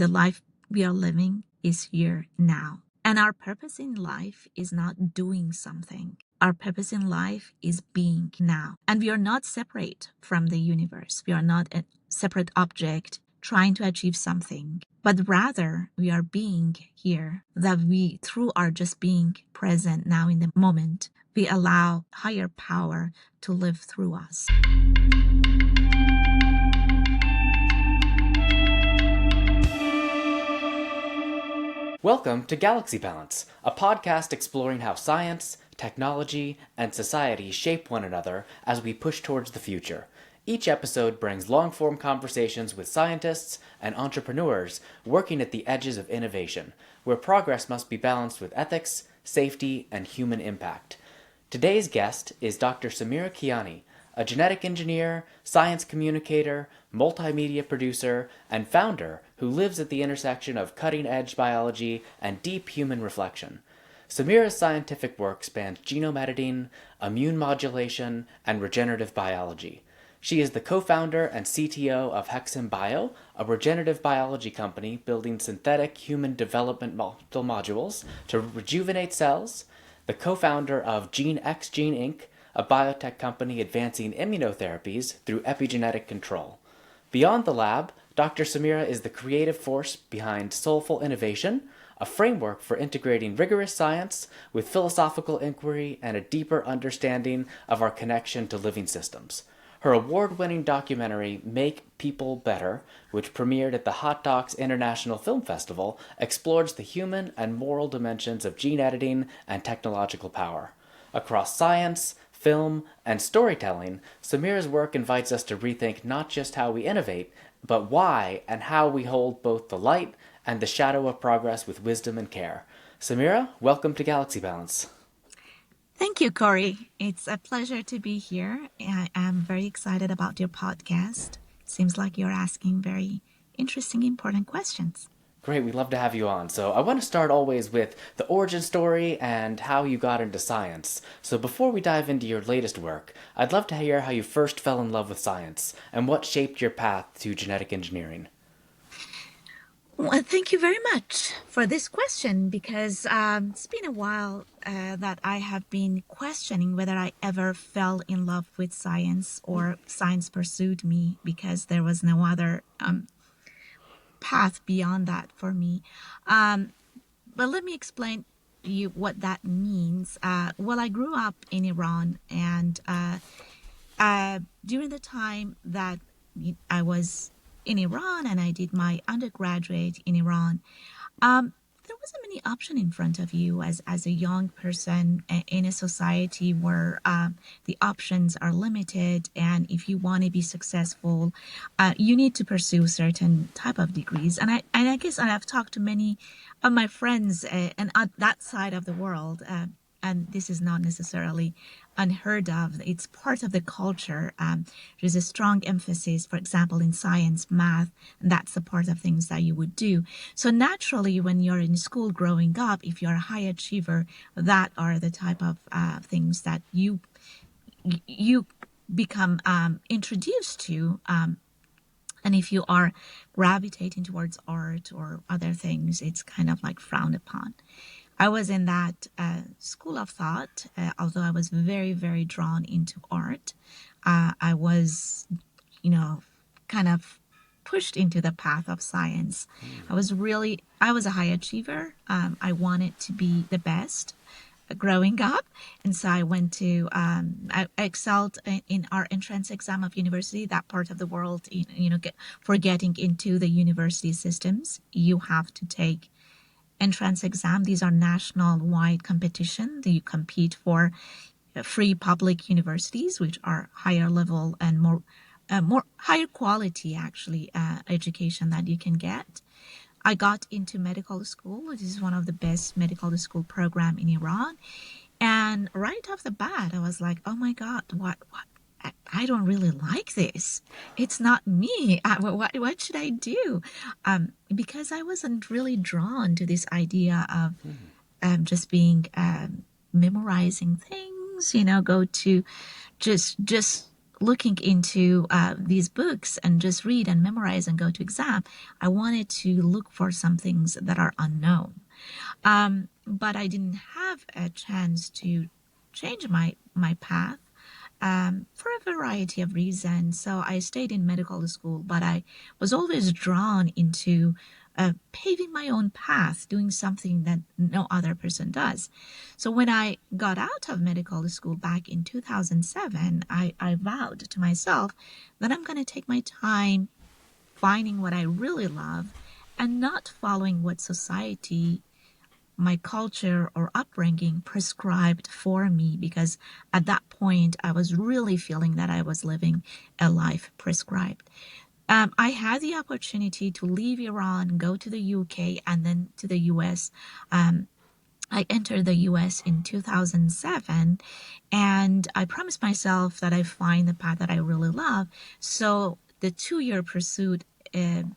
The life we are living is here now. And our purpose in life is not doing something. Our purpose in life is being now. And we are not separate from the universe. We are not a separate object trying to achieve something, but rather we are being here, that we, through our just being present now in the moment, we allow higher power to live through us. Welcome to Galaxy Balance, a podcast exploring how science, technology, and society shape one another as we push towards the future. Each episode brings long-form conversations with scientists and entrepreneurs working at the edges of innovation, where progress must be balanced with ethics, safety, and human impact. Today's guest is Dr. Samira Kiani, a genetic engineer, science communicator, multimedia producer, and founder who lives at the intersection of cutting-edge biology and deep human reflection. Samira's scientific work spans genome editing, immune modulation, and regenerative biology. She is the co-founder and CTO of HexenBio, a regenerative biology company building synthetic human development modules to rejuvenate cells, the co-founder of GeneXgene Inc., a biotech company advancing immunotherapies through epigenetic control. Beyond the lab, Dr. Samira is the creative force behind Soulful Innovation, a framework for integrating rigorous science with philosophical inquiry and a deeper understanding of our connection to living systems. Her award-winning documentary, Make People Better, which premiered at the Hot Docs International Film Festival, explores the human and moral dimensions of gene editing and technological power. Across science, film, and storytelling, Samira's work invites us to rethink not just how we innovate, but why and how we hold both the light and the shadow of progress with wisdom and care. Samira, welcome to Galaxy Balance. Thank you, Corey. It's a pleasure to be here. I'm very excited about your podcast. Seems like you're asking very interesting, important questions. Great, we'd love to have you on. So I want to start always with the origin story and how you got into science. So before we dive into your latest work, I'd love to hear how you first fell in love with science and what shaped your path to genetic engineering. Well, thank you very much for this question, because it's been a while that I have been questioning whether I ever fell in love with science or science pursued me, because there was no other path beyond that for me. But let me explain to you what that means. Well, I grew up in Iran, and during the time that I was in Iran and I did my undergraduate in Iran, there wasn't many option in front of you as a young person in a society where the options are limited, and if you want to be successful, you need to pursue certain type of degrees. And I guess I have talked to many of my friends and on that side of the world, and this is not necessarily unheard of. It's part of the culture. There's a strong emphasis, for example, in science, math, and that's the part of things that you would do. So naturally, when you're in school growing up, if you're a high achiever, that are the type of things that you become introduced to. And if you are gravitating towards art or other things, it's kind of like frowned upon. I was in that school of thought, although I was very, very drawn into art. I was, kind of pushed into the path of science. I was a high achiever. I wanted to be the best growing up. And so I went to, I excelled in our entrance exam of university, that part of the world, for getting into the university systems. You have to take entrance exam. These are national-wide competition that you compete for free public universities, which are higher level and more higher quality, actually, education that you can get. I got into medical school. This is one of the best medical school program in Iran. And right off the bat, I was like, oh my God, what? I don't really like this. It's not me. What should I do? Because I wasn't really drawn to this idea of just being memorizing things. Go to just looking into these books and just read and memorize and go to exam, I wanted to look for some things that are unknown. But I didn't have a chance to change my path for a variety of reasons. So I stayed in medical school, but I was always drawn into paving my own path, doing something that no other person does. So when I got out of medical school back in 2007, I vowed to myself that I'm going to take my time finding what I really love and not following what society, my culture or upbringing prescribed for me, because at that point I was really feeling that I was living a life prescribed. I had the opportunity to leave Iran, go to the UK, and then to the US. I entered the US in 2007, and I promised myself that I find the path that I really love. So the 2-year pursuit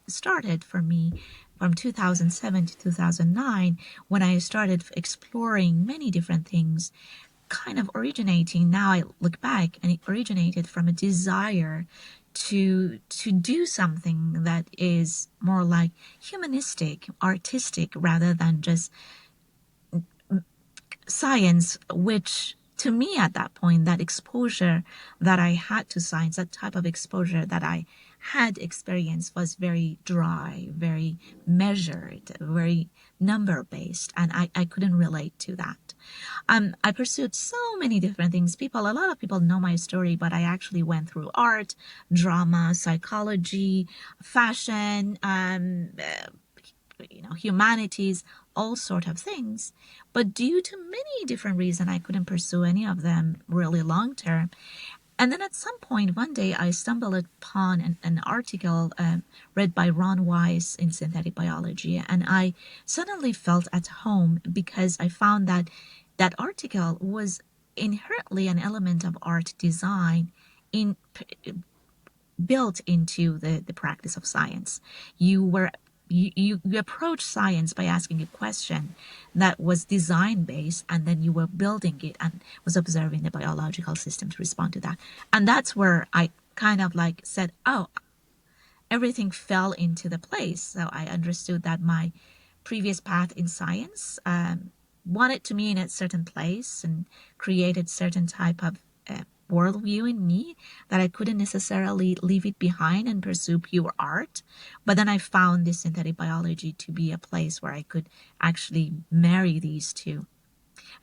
started for me from 2007 to 2009, when I started exploring many different things, kind of originating. Now I look back, and it originated from a desire to do something that is more like humanistic, artistic, rather than just science, which to me at that point, that exposure that I had to science, that type of exposure that I had experienced, was very dry, very measured, very number based, and I couldn't relate to that. I pursued so many different things. A lot of people know my story, but I actually went through art, drama, psychology, fashion, humanities, all sort of things. But due to many different reasons, I couldn't pursue any of them really long term. And then at some point, one day, I stumbled upon an article read by Ron Weiss in Synthetic Biology, and I suddenly felt at home, because I found that that article was inherently an element of art design built into the practice of science. You approach science by asking a question that was design based, and then you were building it and was observing the biological system to respond to that. And that's where I kind of like said, oh, everything fell into the place. So I understood that my previous path in science wanted to be in a certain place and created certain type of worldview in me, that I couldn't necessarily leave it behind and pursue pure art. But then I found this synthetic biology to be a place where I could actually marry these two.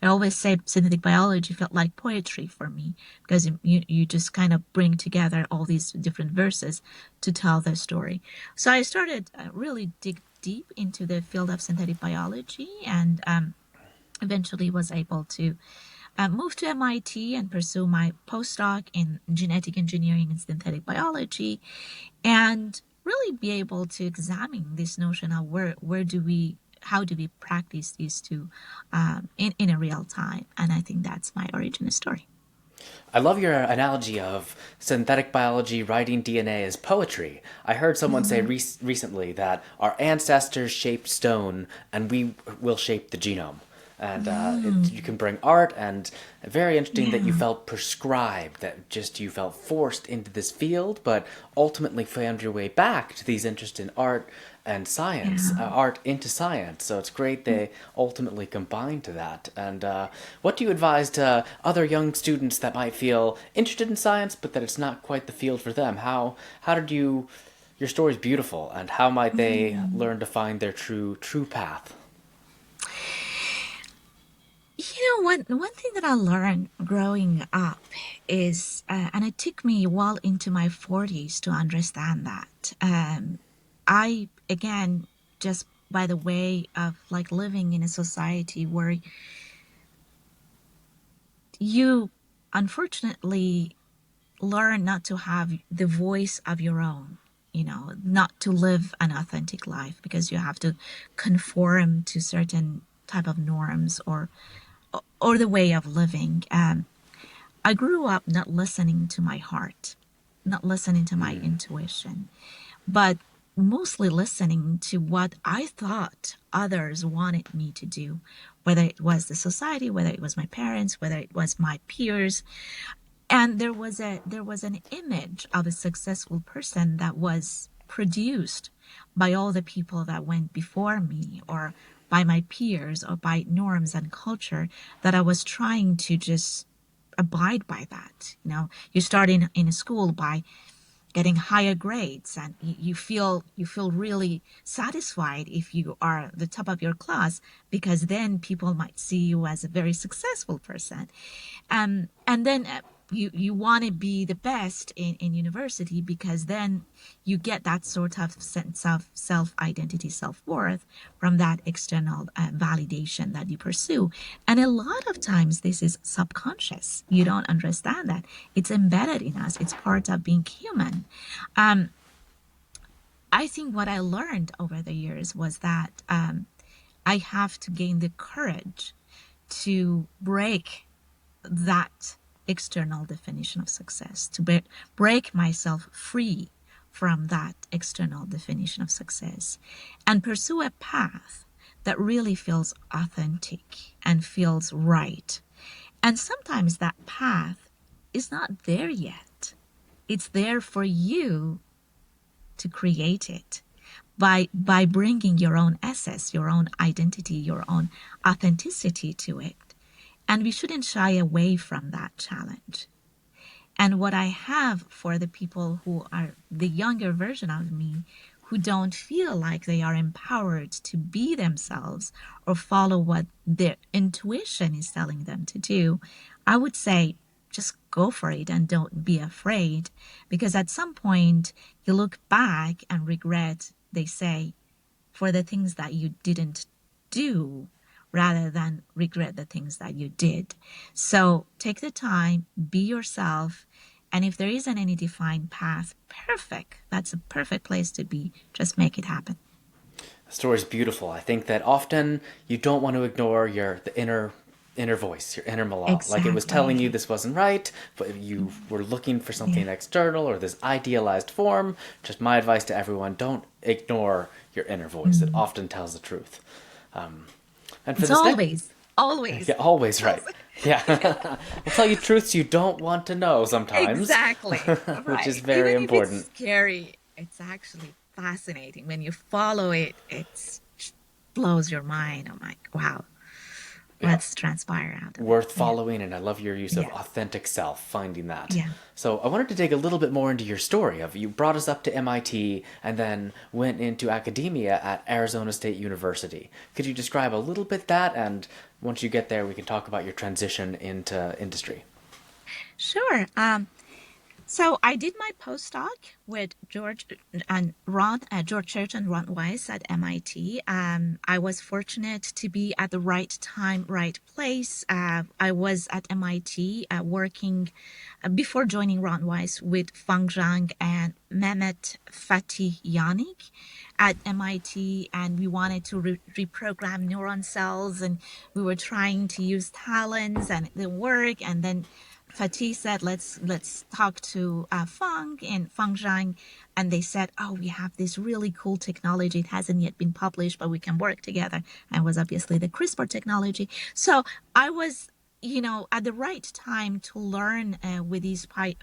I always say synthetic biology felt like poetry for me, because you just kind of bring together all these different verses to tell the story. So I started really dig deep into the field of synthetic biology, and eventually was able to moved to MIT and pursue my postdoc in genetic engineering and synthetic biology, and really be able to examine this notion of how do we practice these two in a real time. And I think that's my origin story. I love your analogy of synthetic biology writing DNA as poetry. I heard someone say recently that our ancestors shaped stone and we will shape the genome. And you can bring art, and very interesting that you felt prescribed, that just you felt forced into this field, but ultimately found your way back to these interests in art and science, art into science. So it's great they ultimately combine to that. And what do you advise to other young students that might feel interested in science, but that it's not quite the field for them? How did you? Your story's beautiful, and how might they learn to find their true path? One thing that I learned growing up is, and it took me well into my 40s to understand that. I, again, just by the way of like living in a society where you unfortunately learn not to have the voice of your own, not to live an authentic life, because you have to conform to certain type of norms or the way of living. I grew up not listening to my heart, not listening to my intuition, but mostly listening to what I thought others wanted me to do, whether it was the society, whether it was my parents, whether it was my peers. And there was an image of a successful person that was produced by all the people that went before me, or by my peers, or by norms and culture, that I was trying to just abide by that. You start in a school by getting higher grades, and you feel really satisfied if you are the top of your class, because then people might see you as a very successful person. And then you want to be the best in university, because then you get that sort of sense of self-identity, self-worth from that external validation that you pursue. And a lot of times this is subconscious. You don't understand that. It's embedded in us. It's part of being human. I think what I learned over the years was that I have to gain the courage to break that external definition of success, to break myself free from that external definition of success, and pursue a path that really feels authentic and feels right. And sometimes that path is not there yet. It's there for you to create it by bringing your own essence, your own identity, your own authenticity to it. And we shouldn't shy away from that challenge. And what I have for the people who are the younger version of me, who don't feel like they are empowered to be themselves or follow what their intuition is telling them to do, I would say just go for it and don't be afraid. Because at some point you look back and regret, they say, for the things that you didn't do, rather than regret the things that you did. So take the time, be yourself, and if there isn't any defined path, perfect. That's a perfect place to be. Just make it happen. The story's beautiful. I think that often you don't want to ignore the inner voice, your inner monologue. Exactly. Like it was telling you this wasn't right, but you were looking for something external or this idealized form. Just my advice to everyone, don't ignore your inner voice. It often tells the truth. And for it's always. Yeah, always right. Yeah. I'll tell you truths you don't want to know sometimes. Exactly. Which is very Even important. If it's scary, it's actually fascinating. When you follow it, it blows your mind. I'm like, wow, what's transpire out of Worth following, and I love your use of Yeah. authentic self, finding that. Yeah. So I wanted to dig a little bit more into your story of you brought us up to MIT and then went into academia at Arizona State University. Could you describe a little bit that, and once you get there we can talk about your transition into industry. Sure. So I did my postdoc with George Church and Ron Weiss at MIT. I was fortunate to be at the right time, right place. I was at MIT working before joining Ron Weiss with Fang Zhang and Mehmet Fatih Yannick at MIT, and we wanted to reprogram neuron cells, and we were trying to use talents and the work, and then Fatih said, let's talk to Fang and Fang Zhang, and they said, oh, we have this really cool technology. It hasn't yet been published, but we can work together. And it was obviously the CRISPR technology. So I was, at the right time to learn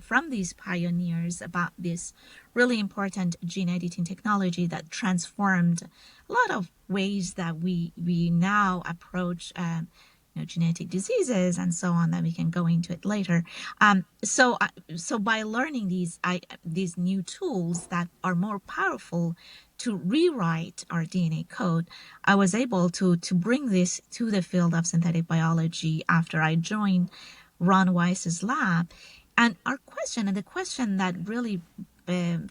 from these pioneers about this really important gene editing technology that transformed a lot of ways that we now approach genetic diseases and so on, that we can go into it later. So by learning these new tools that are more powerful to rewrite our DNA code, I was able to bring this to the field of synthetic biology after I joined Ron Weiss's lab. And the question that really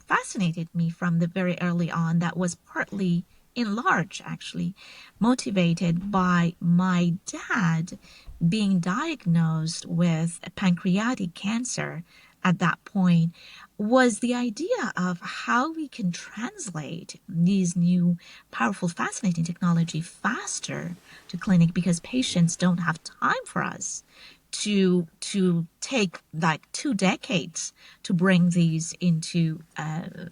fascinated me from the very early on, that was partly in large actually motivated by my dad being diagnosed with pancreatic cancer at that point, was the idea of how we can translate these new powerful, fascinating technology faster to clinic, because patients don't have time for us to take like 2 decades to bring these into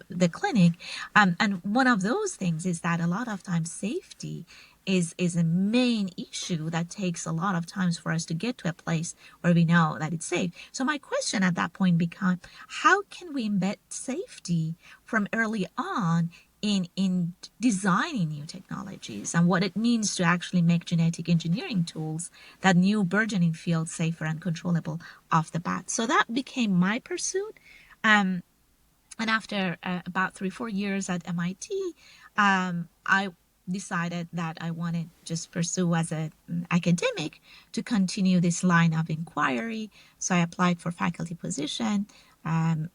the clinic. And one of those things is that a lot of times safety is a main issue that takes a lot of times for us to get to a place where we know that it's safe. So my question at that point became, how can we embed safety from early on in designing new technologies and what it means to actually make genetic engineering tools, that new burgeoning field, safer and controllable off the bat? So that became my pursuit. And after about 3-4 years at MIT, I decided that I wanted to just pursue as an academic to continue this line of inquiry. So I applied for faculty position. And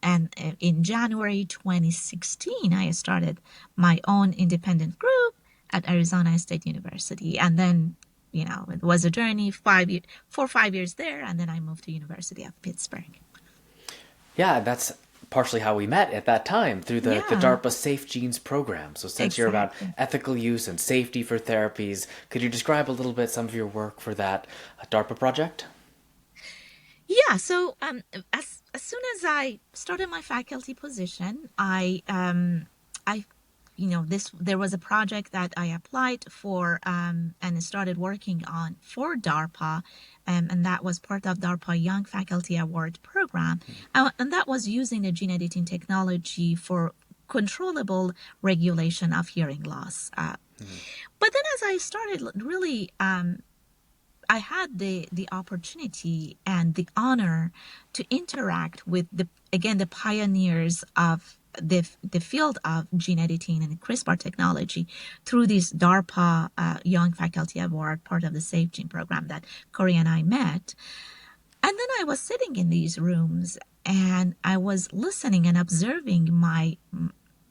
in January 2016, I started my own independent group at Arizona State University. And then, it was a journey, 4 or 5 years there. And then I moved to University of Pittsburgh. Yeah, that's partially how we met at that time, through the Yeah. DARPA Safe Genes program. So since you're about Exactly. ethical use and safety for therapies, could you describe a little bit some of your work for that DARPA project? Yeah, so as soon as I started my faculty position, I there was a project that I applied for and started working on for DARPA, and that was part of DARPA Young Faculty Award program, and that was using the gene editing technology for controllable regulation of hearing loss. But then as I started really I had the opportunity and the honor to interact with the pioneers of the field of gene editing and CRISPR technology through this DARPA Young Faculty Award, part of the Safe Gene program that Corey and I met. And then I was sitting in these rooms and I was listening and observing my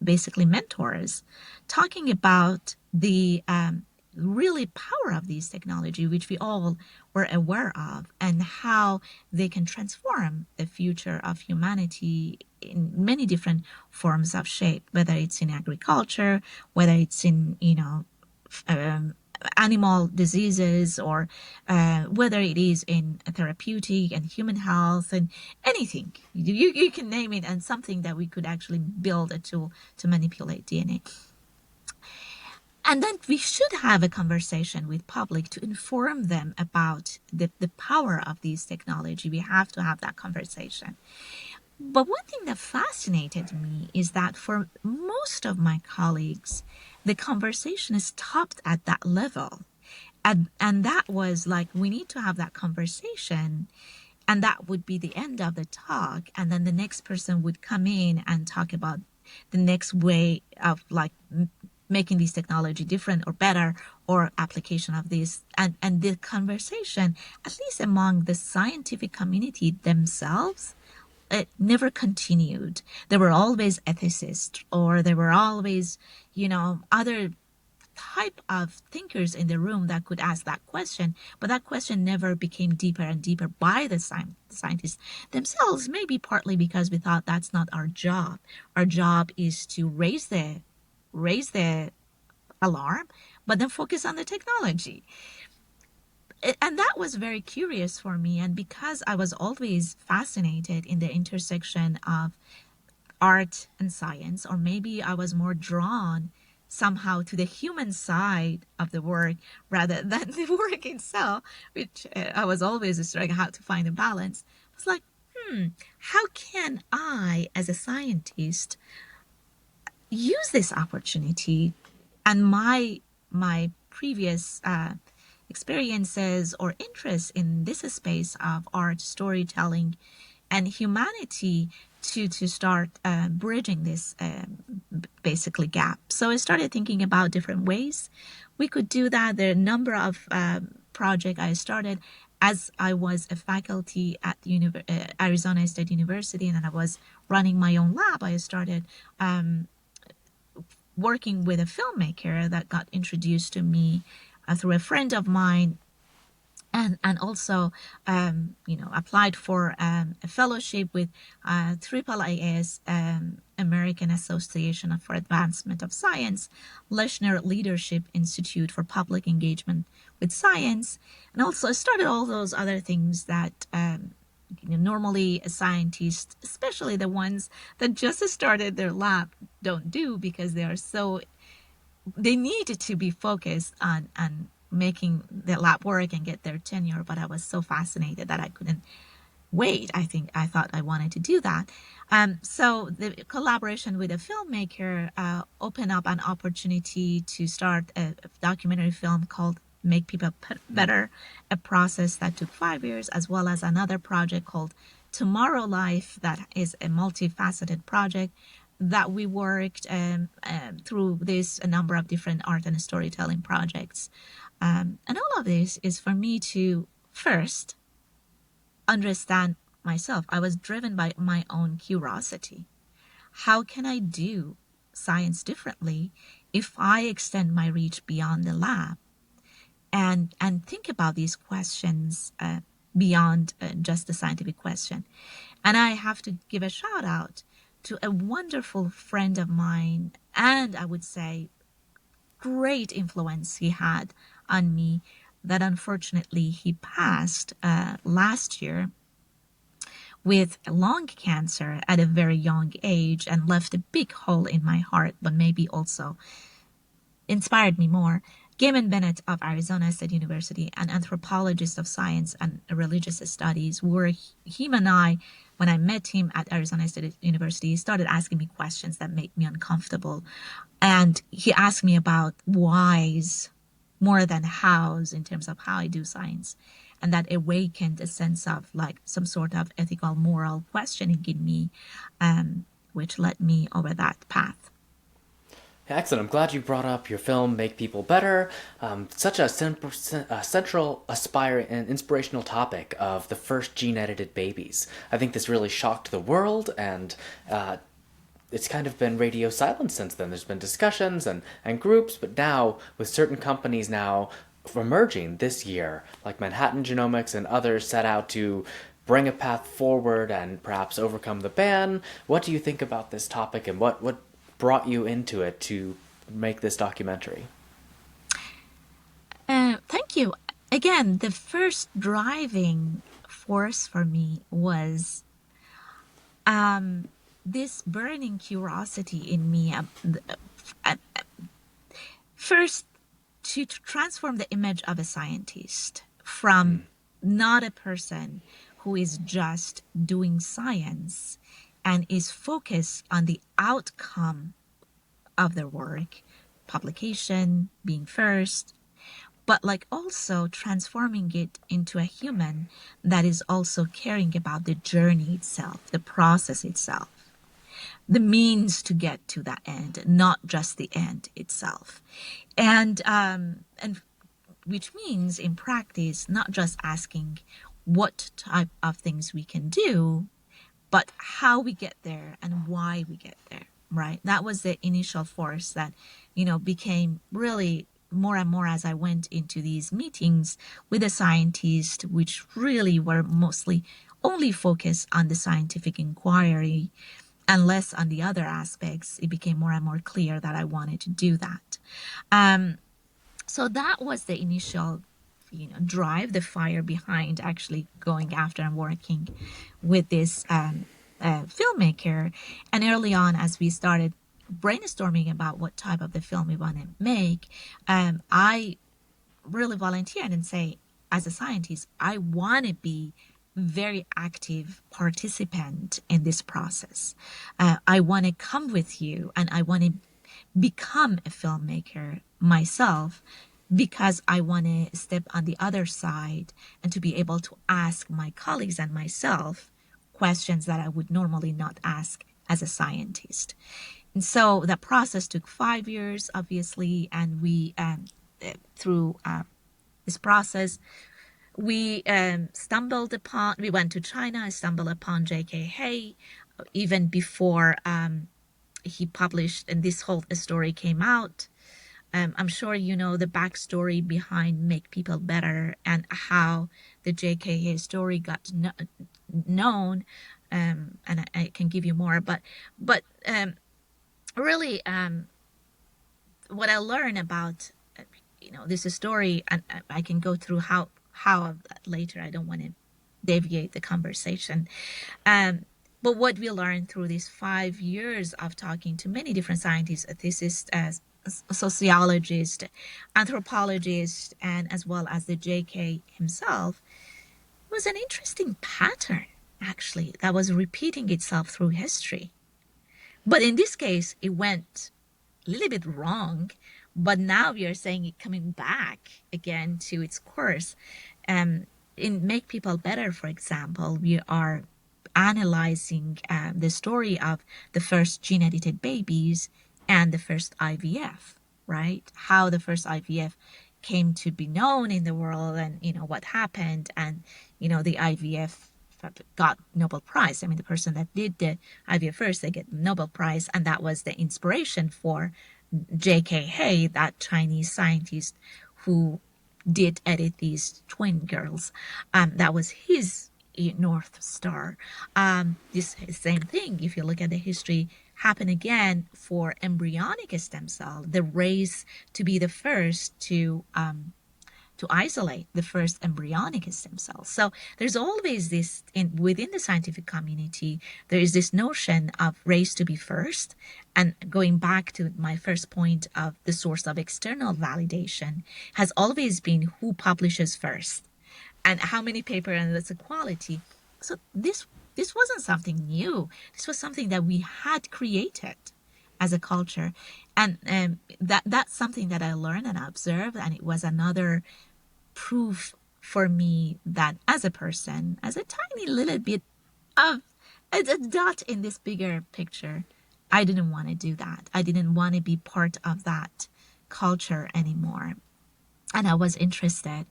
basically mentors talking about the really power of these technology, which we all were aware of, and how they can transform the future of humanity in many different forms of shape, whether it's in agriculture, whether it's in, animal diseases, or whether it is in therapeutic and human health and anything. You can name it, and something that we could actually build a tool to manipulate DNA. And then we should have a conversation with public to inform them about the power of these technology. We have to have that conversation. But one thing that fascinated me is that for most of my colleagues, the conversation stopped at that level. And that was like, we need to have that conversation. And that would be the end of the talk. And then the next person would come in and talk about the next way of like making this technology different or better, or application of this. And the conversation, at least among the scientific community themselves, it never continued. There were always ethicists, or there were always, other type of thinkers in the room that could ask that question, but that question never became deeper and deeper by the scientists themselves, maybe partly because we thought that's not our job. Our job is to raise the alarm, but then focus on the technology. And that was very curious for me. And because I was always fascinated in the intersection of art and science, or maybe I was more drawn somehow to the human side of the work rather than the work itself, which I was always struggling how to find a balance. I was like, how can I, as a scientist, use this opportunity and my previous experiences or interests in this space of art, storytelling, and humanity to start bridging this basically gap. So I started thinking about different ways we could do that. There are a number of projects I started as I was a faculty at Arizona State University, and then I was running my own lab. I started working with a filmmaker that got introduced to me through a friend of mine, and also applied for a fellowship with AAAS American Association for Advancement of Science, Leshner Leadership Institute for Public Engagement with Science, and also started all those other things that normally a scientist, especially the ones that just started their lab, don't do, because they needed to be focused on making the lab work and get their tenure. But I was so fascinated that I couldn't wait. I thought I wanted to do that. So the collaboration with a filmmaker opened up an opportunity to start a documentary film called Make People Better, a process that took 5 years, as well as another project called Tomorrow Life, that is a multifaceted project that we worked through a number of different art and storytelling projects. And all of this is for me to first understand myself. I was driven by my own curiosity. How can I do science differently if I extend my reach beyond the lab and think about these questions beyond just the scientific question? And I have to give a shout out to a wonderful friend of mine, and I would say great influence he had on me, that unfortunately he passed last year with lung cancer at a very young age, and left a big hole in my heart, but maybe also inspired me more. Gaiman Bennett of Arizona State University, an anthropologist of science and religious studies, where him and I, when I met him at Arizona State University, he started asking me questions that made me uncomfortable. And he asked me about whys more than hows in terms of how I do science. And that awakened a sense of like some sort of ethical, moral questioning in me, which led me over that path. Excellent. I'm glad you brought up your film, Make People Better. Such a central, aspiring, and inspirational topic of the first gene-edited babies. I think this really shocked the world, and it's kind of been radio silent since then. There's been discussions and groups, but now, with certain companies now emerging this year, like Manhattan Genomics and others, set out to bring a path forward and perhaps overcome the ban. What do you think about this topic, and what brought you into it to make this documentary? Thank you. Again, the first driving force for me was this burning curiosity in me. First, to transform the image of a scientist from not a person who is just doing science and is focused on the outcome of their work, publication, being first, but like also transforming it into a human that is also caring about the journey itself, the process itself, the means to get to that end, not just the end itself. And which means in practice, not just asking what type of things we can do, but how we get there and why we get there, right? That was the initial force that, became really more and more as I went into these meetings with the scientists, which really were mostly only focused on the scientific inquiry and less on the other aspects. It became more and more clear that I wanted to do that. So that was the initial drive, the fire behind actually going after and working with this filmmaker. And early on, as we started brainstorming about what type of the film we want to make, I really volunteered and say, as a scientist, I want to be very active participant in this process. I want to come with you, and I want to become a filmmaker myself, because I want to step on the other side and to be able to ask my colleagues and myself questions that I would normally not ask as a scientist. And so that process took 5 years, obviously, and we, through this process, we we went to China. I stumbled upon J.K. Hay even before he published, and this whole story came out. I'm sure you know the backstory behind Make People Better and how the J.K. Hay story got known. and I can give you more, but really, what I learned about, this story, and I can go through how later. I don't want to deviate the conversation. Um, but what we learned through these 5 years of talking to many different scientists, physicists, sociologists, anthropologists, and as well as the JK himself, was an interesting pattern, actually, that was repeating itself through history. But in this case, it went a little bit wrong, but now we are saying it coming back again to its course. In Make People Better, for example, we are analyzing the story of the first gene edited babies and the first IVF, right? How the first IVF came to be known in the world, and what happened, and the IVF got Nobel Prize. I mean, the person that did the IVF first, they get Nobel Prize, and that was the inspiration for J.K. Hay, that Chinese scientist who did edit these twin girls. That was his North Star. This same thing, if you look at the history, happened again for embryonic stem cell, the race to be the first to isolate the first embryonic stem cells. So there's always this within the scientific community, there is this notion of race to be first. And going back to my first point of the source of external validation has always been who publishes first and how many paper and that's the quality. So this wasn't something new. This was something that we had created as a culture. And that's something that I learned and I observed, and it was another proof for me that as a person, as a tiny little bit of a dot in this bigger picture, I didn't want to do that. I didn't want to be part of that culture anymore. And I was interested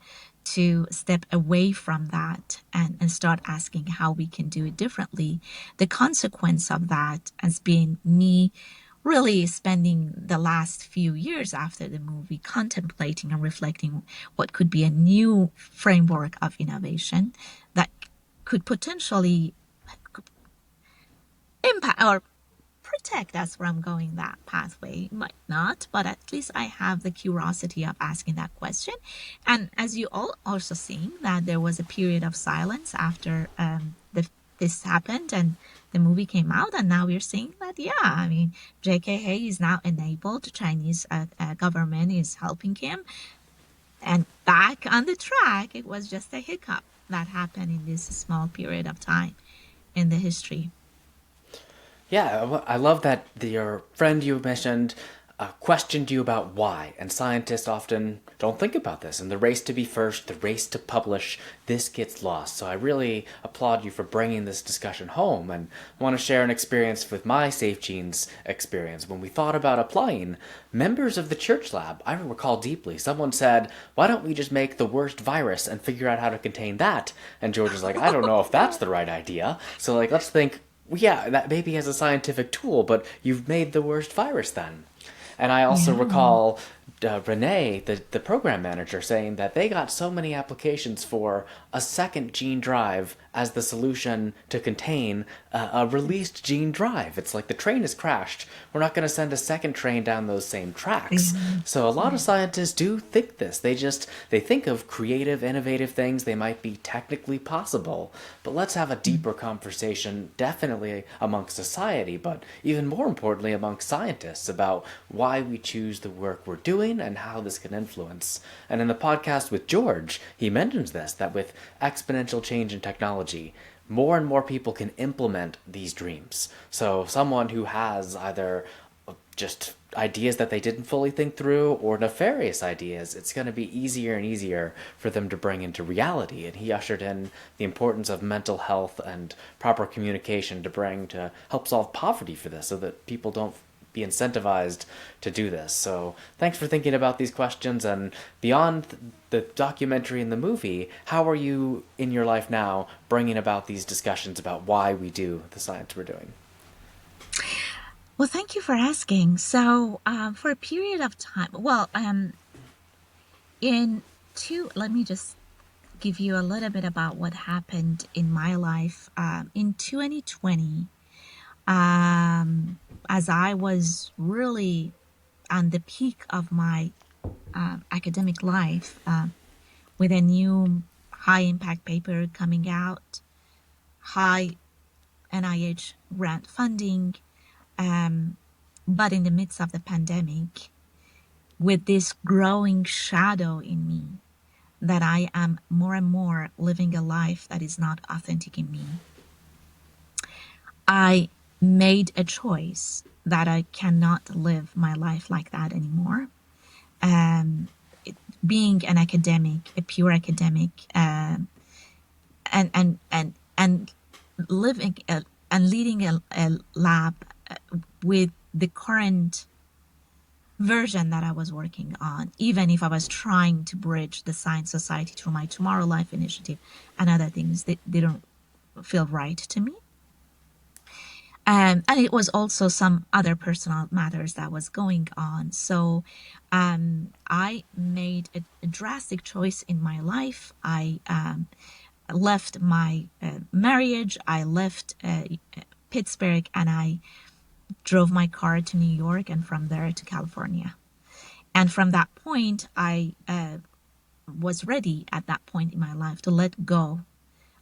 to step away from that and start asking how we can do it differently. The consequence of that has been me really spending the last few years after the movie contemplating and reflecting what could be a new framework of innovation that could potentially impact or protect us from going that pathway. Might not, but at least I have the curiosity of asking that question. And as you all also seeing that there was a period of silence after this happened and the movie came out, and now we're seeing that, yeah, I mean, JKA is now enabled. The Chinese government is helping him, and back on the track. It was just a hiccup that happened in this small period of time in the history. Yeah, I love that your friend you mentioned questioned you about why, and scientists often don't think about this. And the race to be first, the race to publish, this gets lost. So I really applaud you for bringing this discussion home, and I want to share an experience with my Safe Genes experience. When we thought about applying, members of the church lab, I recall deeply, someone said, why don't we just make the worst virus and figure out how to contain that? And George was like, I don't know if that's the right idea. So let's think, yeah, that maybe as a scientific tool, but you've made the worst virus then. And I also Yeah. recall Renee, the program manager, saying that they got so many applications for a second gene drive as the solution to contain a released gene drive. It's like the train has crashed. We're not going to send a second train down those same tracks. Yeah. So a lot of scientists do think this. They think of creative, innovative things. They might be technically possible. But let's have a deeper conversation, definitely amongst society, but even more importantly amongst scientists, about why we choose the work we're doing and how this can influence. And in the podcast with George, he mentions this, that with exponential change in technology, more and more people can implement these dreams. So someone who has either just ideas that they didn't fully think through or nefarious ideas, it's going to be easier and easier for them to bring into reality. And he ushered in the importance of mental health and proper communication to help solve poverty for this, so that people don't be incentivized to do this. So thanks for thinking about these questions. And beyond the documentary and the movie, how are you in your life now bringing about these discussions about why we do the science we're doing? Well, thank you for asking. So, for a period of time, well, let me just give you a little bit about what happened in my life. In 2020, as I was really on the peak of my academic life, with a new high impact paper coming out, high NIH grant funding, but in the midst of the pandemic, with this growing shadow in me that I am more and more living a life that is not authentic in me, I made a choice that I cannot live my life like that anymore. Um, Being an academic, a pure academic, and living and leading a lab with the current version that I was working on, even if I was trying to bridge the science society through my Tomorrow Life initiative and other things that they don't feel right to me. And it was also some other personal matters that was going on. So I made a drastic choice in my life. I left my marriage. I left Pittsburgh, and I drove my car to New York, and from there to California. And from that point, I was ready at that point in my life to let go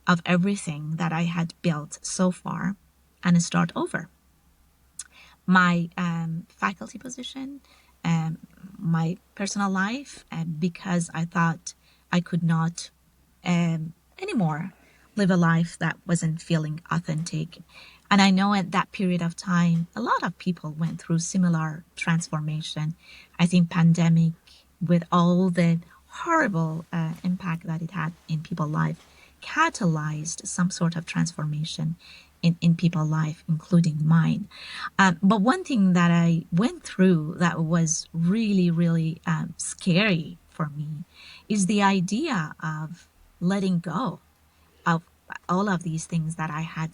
of everything that I had built so far and start over. My faculty position, my personal life, because I thought I could not anymore live a life that wasn't feeling authentic. And I know at that period of time, a lot of people went through similar transformation. I think pandemic, with all the horrible impact that it had in people's life, catalyzed some sort of transformation in people's life, including mine. But one thing that I went through that was really, really scary for me is the idea of letting go of all of these things that I had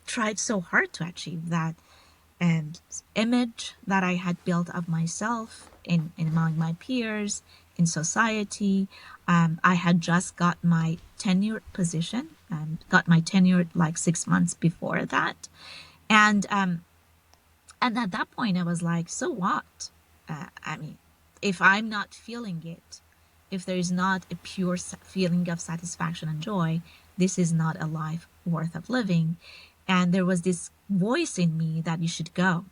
tried so hard to achieve, that image that I had built of myself in among my peers, in society. I had just got my tenured position, got my tenure like 6 months before that. And at that point, I was like, so what? I mean, if I'm not feeling it, if there is not a pure feeling of satisfaction and joy, this is not a life worth of living. And there was this voice in me that you should go.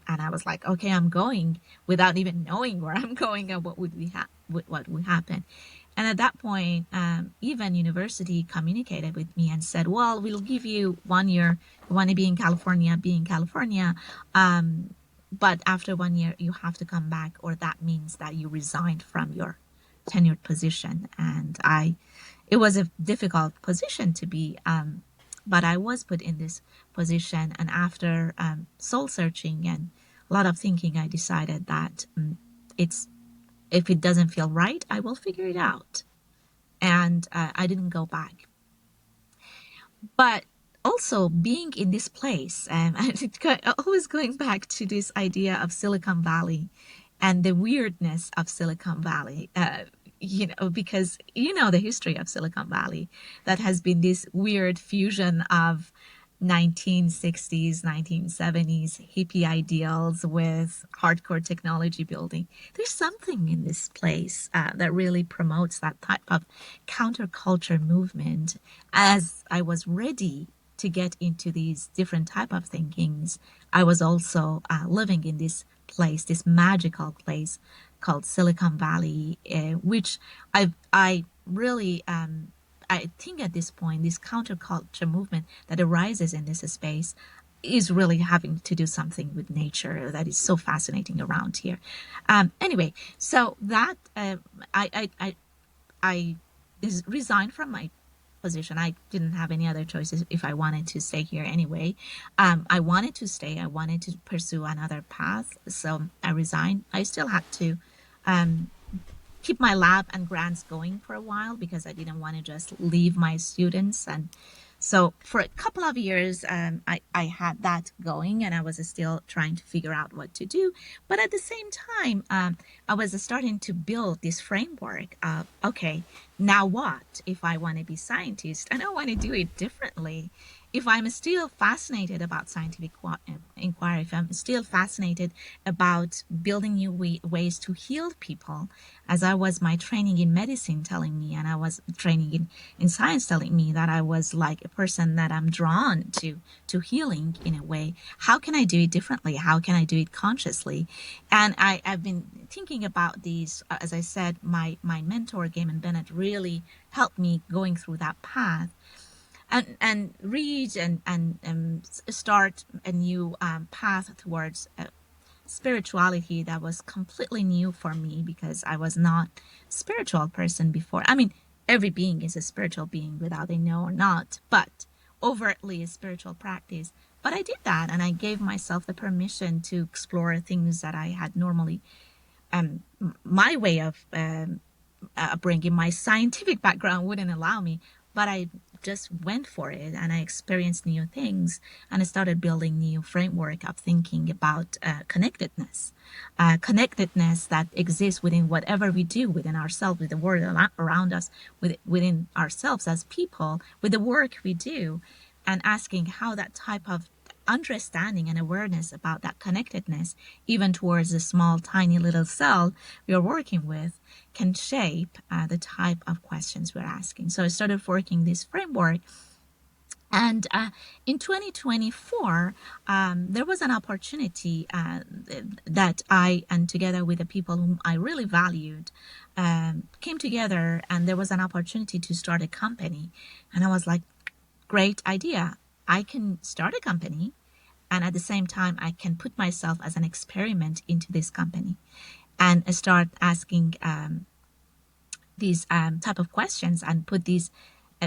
And I was like, okay, I'm going, without even knowing where I'm going and what would happen. And at that point, even university communicated with me and said, well, we'll give you 1 year. You want to be in California, be in California. But after 1 year, you have to come back, or that means that you resigned from your tenured position. And it was a difficult position to be, but I was put in this position. And after soul searching and a lot of thinking, I decided that if it doesn't feel right, I will figure it out. And I didn't go back. But also being in this place, always going back to this idea of Silicon Valley and the weirdness of Silicon Valley, because the history of Silicon Valley, that has been this weird fusion of 1960s, 1970s hippie ideals with hardcore technology building. There's something in this place that really promotes that type of counterculture movement. As I was ready to get into these different type of thinkings, I was also living in this place, this magical place called Silicon Valley, which I really I think at this point, this counterculture movement that arises in this space is really having to do something with nature that is so fascinating around here. Anyway, so that I resigned from my position. I didn't have any other choices if I wanted to stay here anyway. I wanted to stay. I wanted to pursue another path. So I resigned. I still had to keep my lab and grants going for a while because I didn't want to just leave my students. And so for a couple of years, I had that going, and I was still trying to figure out what to do. But at the same time, I was starting to build this framework of, okay, now what if I want to be scientist and I want to do it differently? If I'm still fascinated about scientific inquiry, if I'm still fascinated about building new ways to heal people, as I was my training in medicine telling me, and I was training in science telling me that I was like a person that I'm drawn to healing in a way. How can I do it differently? How can I do it consciously? And I've been thinking about these, as I said, my mentor, Gaiman Bennett, really helped me going through that path and read and start a new path towards spirituality that was completely new for me because I was not a spiritual person before. I mean, every being is a spiritual being whether they know or not, but overtly a spiritual practice. But I did that and I gave myself the permission to explore things that I had normally, my way of upbringing, my scientific background wouldn't allow me, but I just went for it and I experienced new things and I started building new framework of thinking about connectedness that exists within whatever we do within ourselves, with the world around us, within ourselves as people, with the work we do, and asking how that type of understanding and awareness about that connectedness, even towards the small, tiny little cell we are working with, can shape the type of questions we're asking. So I started working this framework. And in 2024, there was an opportunity that I, and together with the people whom I really valued, came together, and there was an opportunity to start a company. And I was like, great idea. I can start a company, and at the same time, I can put myself as an experiment into this company and start asking these type of questions and put these,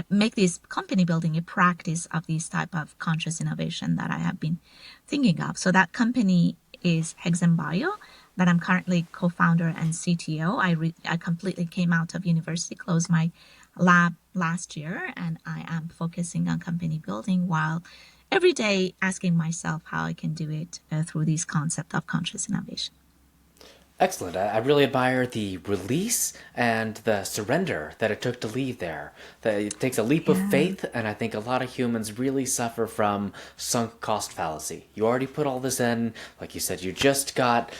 make this company building a practice of these type of conscious innovation that I have been thinking of. So that company is HexenBio, that I'm currently co-founder and CTO. I completely came out of university, closed my lab last year, and I am focusing on company building while every day asking myself how I can do it through this concept of conscious innovation. Excellent. I really admire the release and the surrender that it took to leave there. That it takes a leap of Yeah. faith, and I think a lot of humans really suffer from sunk cost fallacy. You already put all this in, like you said, you just got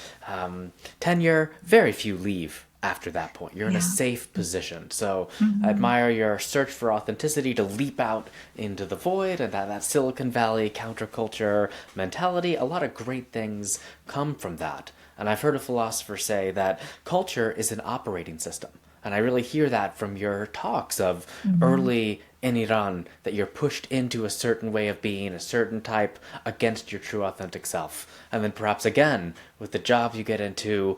tenure, very few leave after that point. You're in a Yeah. safe position. So I admire your search for authenticity to leap out into the void and that Silicon Valley counterculture mentality. A lot of great things come from that. And I've heard a philosopher say that culture is an operating system. And I really hear that from your talks of early in Iran, that you're pushed into a certain way of being, a certain type, against your true authentic self. And then perhaps again, with the jobs you get into,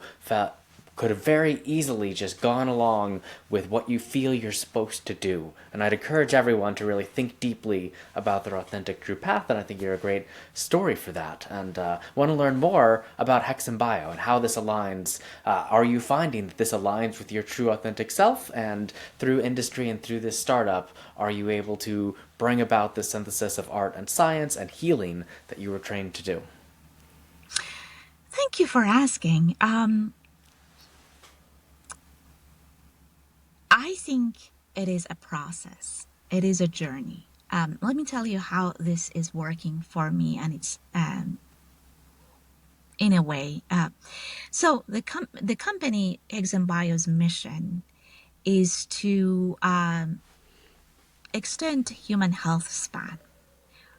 could have very easily just gone along with what you feel you're supposed to do. And I'd encourage everyone to really think deeply about their authentic true path, and I think you're a great story for that. And want to learn more about HexenBio and how this aligns. Are you finding that this aligns with your true authentic self? And through industry and through this startup, are you able to bring about the synthesis of art and science and healing that you were trained to do? Thank you for asking. I think it is a process. It is a journey. Let me tell you how this is working for me, and it's in a way. So the company HexenBio's mission is to extend human health span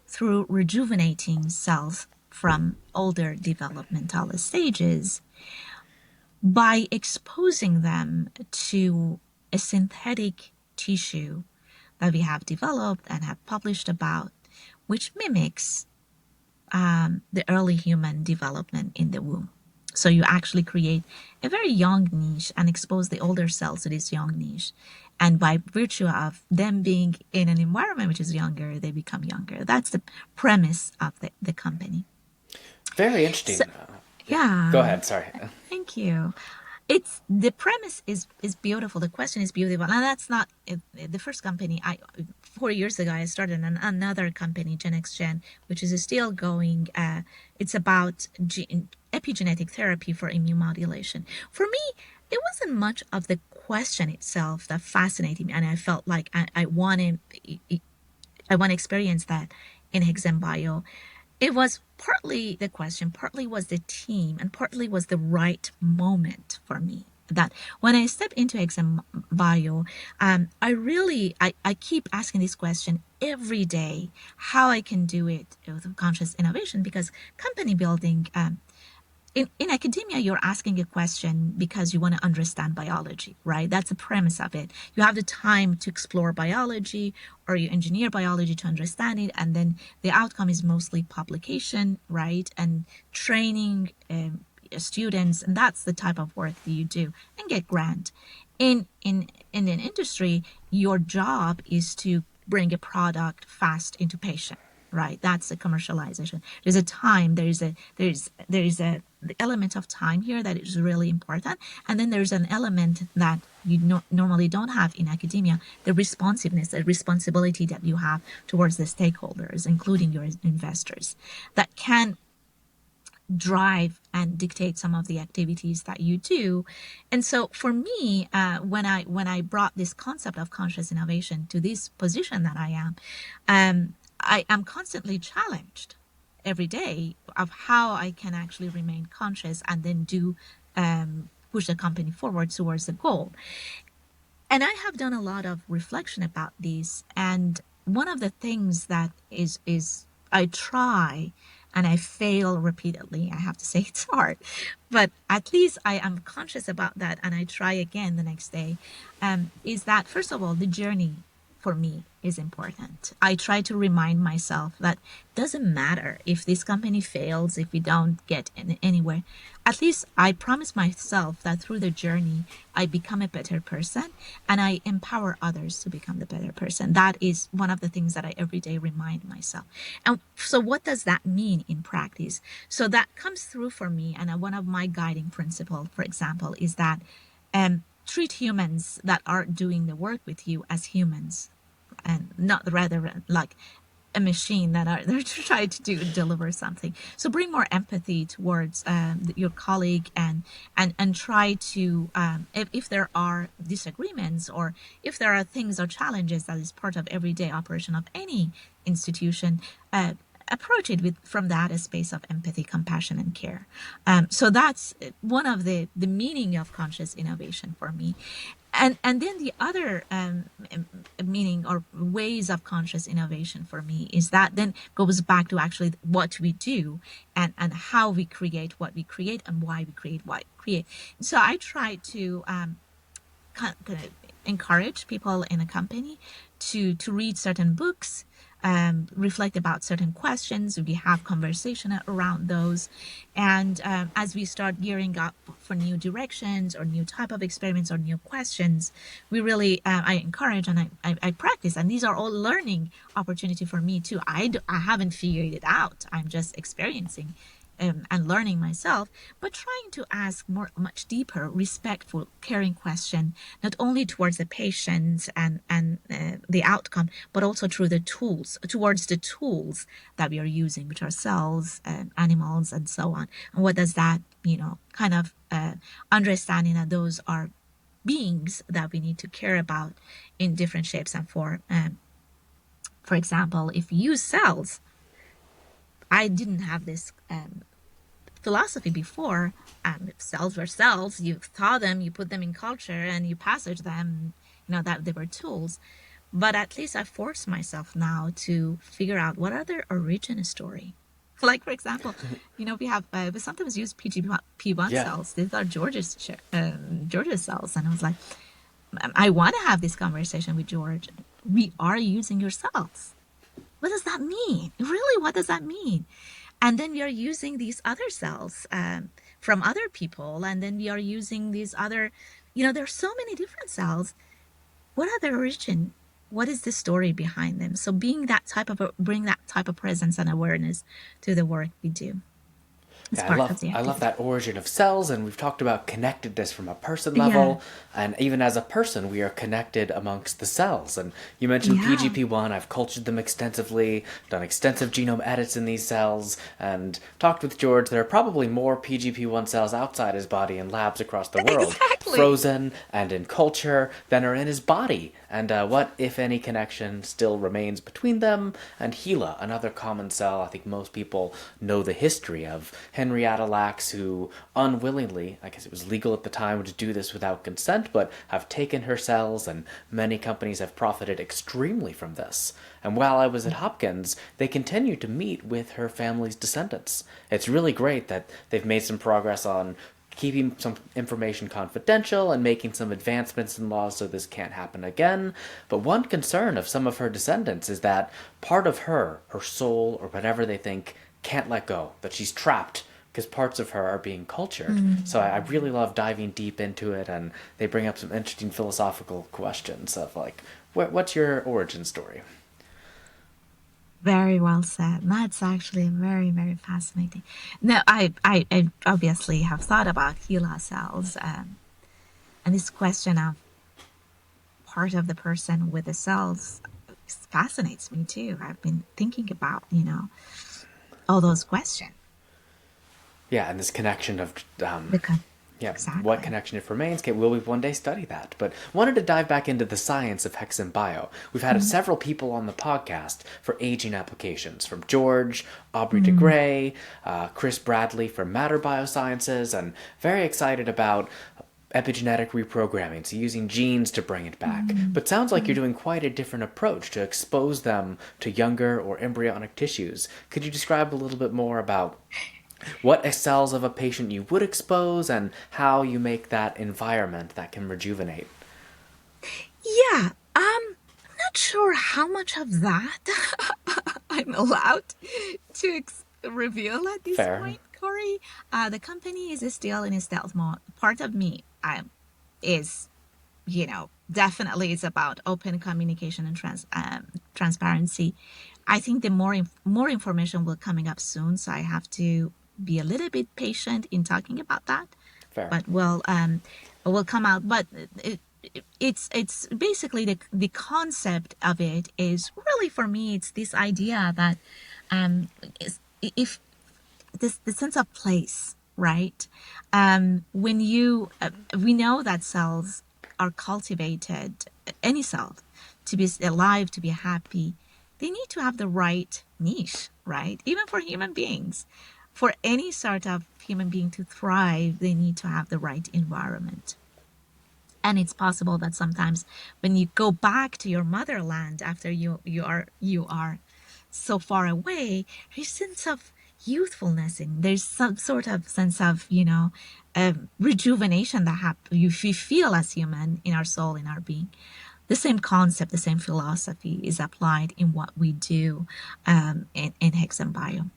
through rejuvenating cells from older developmental stages by exposing them to a synthetic tissue that we have developed and have published about, which mimics the early human development in the womb. So you actually create a very young niche and expose the older cells to this young niche. And by virtue of them being in an environment which is younger, they become younger. That's the premise of the company. Very interesting. So, yeah. Go ahead, sorry. Thank you. it's the premise is beautiful. The question is beautiful, and that's not the first company. 4 years ago I started another company, GenXGen, which is still going. It's about epigenetic therapy for immune modulation. For me, it wasn't much of the question itself that fascinated me, and I felt like I want to experience that in HexenBio. It was partly the question, partly was the team, and partly was the right moment for me. That when I step into HexenBio, I keep asking this question every day, how I can do it with conscious innovation, because company building, in academia, you're asking a question because you want to understand biology, right? That's the premise of it. You have the time to explore biology, or you engineer biology to understand it, and then the outcome is mostly publication, right? And training students, and that's the type of work that you do and get grant. In an industry, your job is to bring a product fast into patient, right? That's the commercialization. There's a time, there's a the element of time here that is really important, and then there's an element that you normally don't have in academia, the responsiveness, the responsibility that you have towards the stakeholders, including your investors, that can drive and dictate some of the activities that you do. And so for me, when I brought this concept of conscious innovation to this position that I am constantly challenged every day of how I can actually remain conscious and then push the company forward towards the goal. And I have done a lot of reflection about this. And one of the things that is I try and I fail repeatedly. I have to say it's hard, but at least I am conscious about that, and I try again the next day. Is that, first of all, the journey for me is important. I try to remind myself that it doesn't matter if this company fails, if we don't get anywhere. At least I promise myself that through the journey, I become a better person and I empower others to become the better person. That is one of the things that I every day remind myself. And so what does that mean in practice? So that comes through for me. And one of my guiding principles, for example, is that treat humans that are doing the work with you as humans, and not rather like a machine that are they're trying to deliver something. So bring more empathy towards your colleague, and try to if there are disagreements, or if there are things or challenges that is part of everyday operation of any institution, approach it from that a space of empathy, compassion, and care. So that's one of the meaning of conscious innovation for me. And then the other meaning or ways of conscious innovation for me is that then goes back to actually what we do, and how we create what we create, and why we create what we create. So I try to kind of encourage people in a company to read certain books, reflect about certain questions. We have conversation around those, and as we start gearing up for new directions or new type of experiments or new questions, we really I encourage and I practice, and these are all learning opportunity for me too. I haven't figured it out. I'm just experiencing and learning myself, but trying to ask much deeper, respectful, caring question, not only towards the patient and the outcome, but also through the tools, towards the tools that we are using, which are cells, animals, and so on. And what does that, kind of understanding that those are beings that we need to care about in different shapes and form. For example, if you use cells, I didn't have this philosophy before. If cells were cells, you thaw them, you put them in culture, and you passage them, that they were tools. But at least I force myself now to figure out what are their origin story. Like, for example, we have we sometimes use PGP1 cells. These are George's cells. And I was like, I want to have this conversation with George. We are using your cells. What does that mean? Really, what does that mean? And then we are using these other cells from other people. And then we are using these other, there are so many different cells. What are their origin? What is the story behind them? So bring that type of presence and awareness to the work we do. It's part of the I love activity. that origin of cells, and we've talked about connectedness from a person Yeah, level, and even as a person, we are connected amongst the cells. And you mentioned yeah, PGP1. I've cultured them extensively, done extensive genome edits in these cells, and talked with George. There are probably more PGP1 cells outside his body in labs across the world, exactly. frozen and in culture, than are in his body. And what, if any, connection still remains between them? And HeLa, another common cell I think most people know the history of. Henrietta Lacks, who unwillingly, I guess it was legal at the time to do this without consent, but have taken her cells, and many companies have profited extremely from this. And while I was at Hopkins, they continue to meet with her family's descendants. It's really great that they've made some progress on keeping some information confidential and making some advancements in laws so this can't happen again. But one concern of some of her descendants is that part of her, her soul, or whatever they think, can't let go, that she's trapped because parts of her are being cultured. So I really love diving deep into it, and they bring up some interesting philosophical questions of like, what's your origin story? Very well said. That's actually very, very fascinating. No, I obviously have thought about HeLa cells, and this question of part of the person with the cells fascinates me too. I've been thinking about, all those questions. Yeah, and this connection of Because yeah, what exactly. connection it remains? Okay, will we one day study that? But wanted to dive back into the science of HexenBio. We've had Mm, several people on the podcast for aging applications, from George, Aubrey de mm, Grey, Chris Bradley from Matter Biosciences, and very excited about epigenetic reprogramming, so using genes to bring it back. mm, But sounds like you're mm. doing quite a different approach to expose them to younger or embryonic tissues. Could you describe a little bit more about what cells of a patient you would expose and how you make that environment that can rejuvenate? Yeah, I'm not sure how much of that I'm allowed to reveal at this Fair. point, Corey. The company is still in a stealth mode. Part of me is, definitely it's about open communication and transparency. I think the more information will coming up soon, so I have to be a little bit patient in talking about that. Fair. But will come out. But it's basically the concept of it is really, for me, it's this idea that um if this the sense of place, right? When you we know that cells are cultivated, any cell, to be alive, to be happy, they need to have the right niche, right? Even for human beings, for any sort of human being to thrive, they need to have the right environment. And it's possible that sometimes when you go back to your motherland after you are so far away, there's a sense of youthfulness, and there's some sort of sense of rejuvenation that you feel as human, in our soul, in our being. The same concept, the same philosophy is applied in what we do in HexenBio.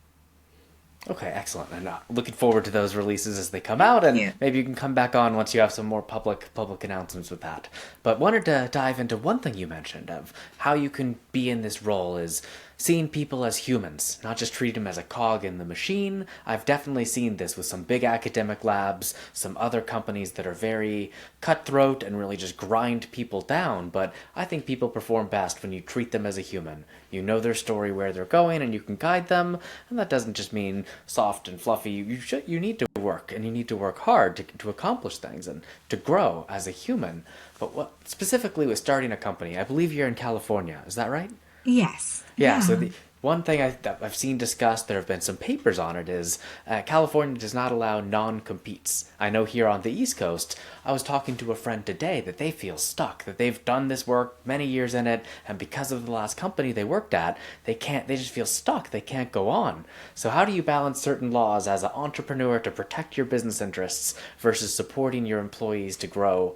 Okay, excellent. And looking forward to those releases as they come out, and Yeah. maybe you can come back on once you have some more public announcements with that. But wanted to dive into one thing you mentioned of how you can be in this role is seeing people as humans, not just treat them as a cog in the machine. I've definitely seen this with some big academic labs, some other companies that are very cutthroat and really just grind people down, but I think people perform best when you treat them as a human. You know their story, where they're going, and you can guide them, and that doesn't just mean soft and fluffy. You need to work, and you need to work hard to accomplish things and to grow as a human. But what specifically with starting a company, I believe you're in California, is that right? Yes. Yeah, so Yeah. the one thing that I've seen discussed, there have been some papers on it, is California does not allow non-competes. I know here on the East Coast, I was talking to a friend today that they feel stuck, that they've done this work many years in it, and because of the last company they worked at, they just feel stuck, they can't go on. So how do you balance certain laws as an entrepreneur to protect your business interests versus supporting your employees to grow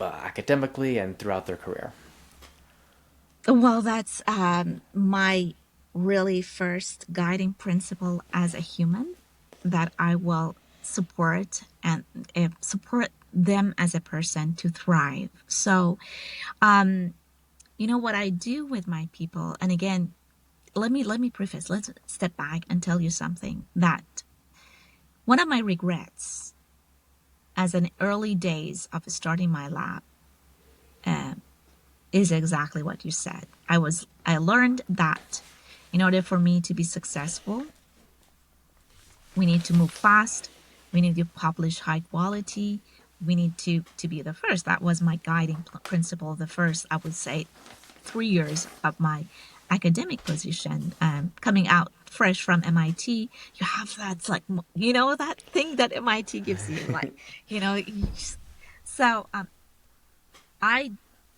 academically and throughout their career? Well, that's my really first guiding principle as a human, that I will support and support them as a person to thrive. So, what I do with my people, and again, let me preface. Let's step back and tell you something that One of my regrets as in early days of starting my lab is exactly what you said. I learned that in order for me to be successful, we need to move fast, we need to publish high quality, we need to be the first. That was my guiding principle. The first, I would say, 3 years of my academic position, coming out fresh from MIT, you have that, like, that thing that MIT gives you, like, so I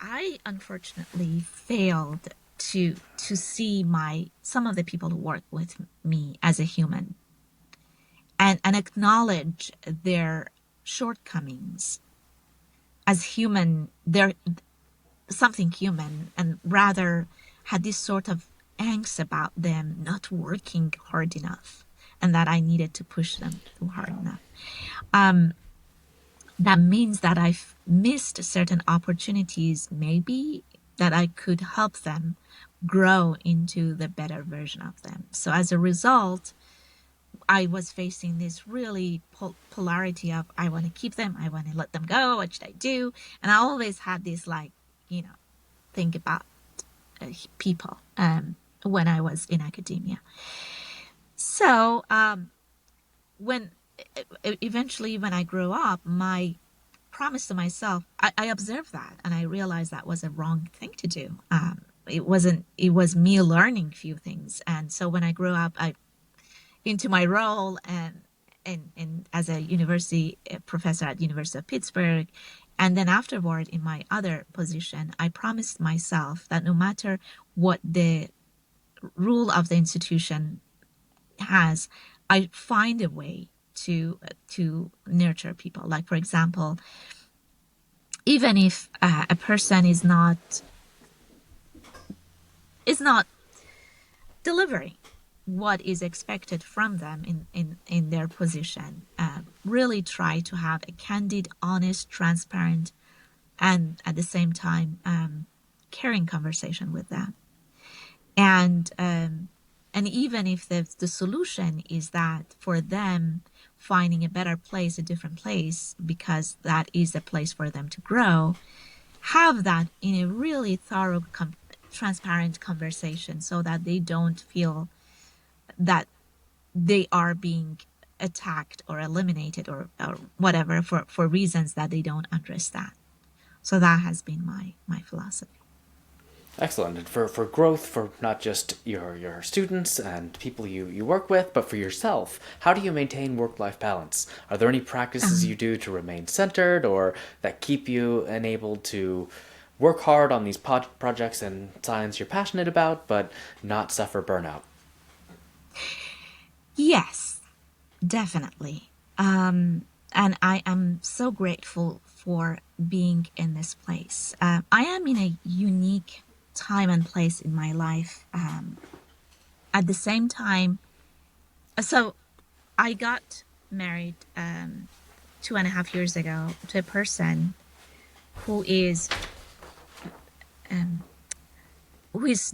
I unfortunately failed to see some of the people who work with me as a human, and acknowledge their shortcomings as human. They're something human, and rather had this sort of angst about them not working hard enough, and that I needed to push them through hard enough. That means that I've missed certain opportunities, maybe, that I could help them grow into the better version of them. So as a result, I was facing this really polarity of, I want to keep them, I want to let them go, what should I do? And I always had this, like, think about people when I was in academia. So when eventually, when I grew up, my promise to myself, I observed that, and I realized that was a wrong thing to do. It was me learning few things. And so when I grew up, into my role and as a university professor at University of Pittsburgh, and then afterward in my other position, I promised myself that no matter what the rule of the institution has, I find a way to nurture people. Like, for example, even if a person is not delivering what is expected from them in their position, really try to have a candid, honest, transparent, and at the same time caring conversation with them. And even if the solution is that for them finding a better place, a different place, because that is a place for them to grow, have that in a really thorough, transparent conversation, so that they don't feel that they are being attacked or eliminated or whatever for reasons that they don't understand. So that has been my philosophy. Excellent. And for growth, for not just your students and people you work with, but for yourself, how do you maintain work-life balance? Are there any practices you do to remain centered, or that keep you enabled to work hard on these projects and science you're passionate about, but not suffer burnout? Yes, definitely. And I am so grateful for being in this place. I am in a unique time and place in my life. At the same time, so I got married 2.5 years ago to a person who is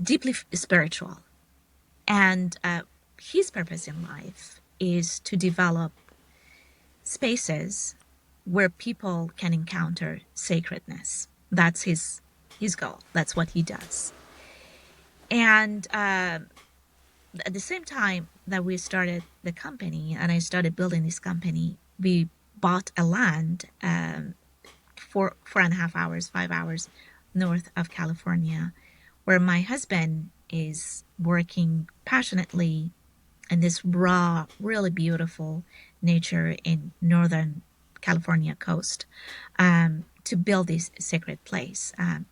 deeply spiritual, and his purpose in life is to develop spaces where people can encounter sacredness. That's his goal. That's what he does. And at the same time that we started the company and I started building this company, we bought a land 4.5 hours, 5 hours north of California, where my husband is working passionately in this raw, really beautiful nature in Northern California coast, to build this sacred place. And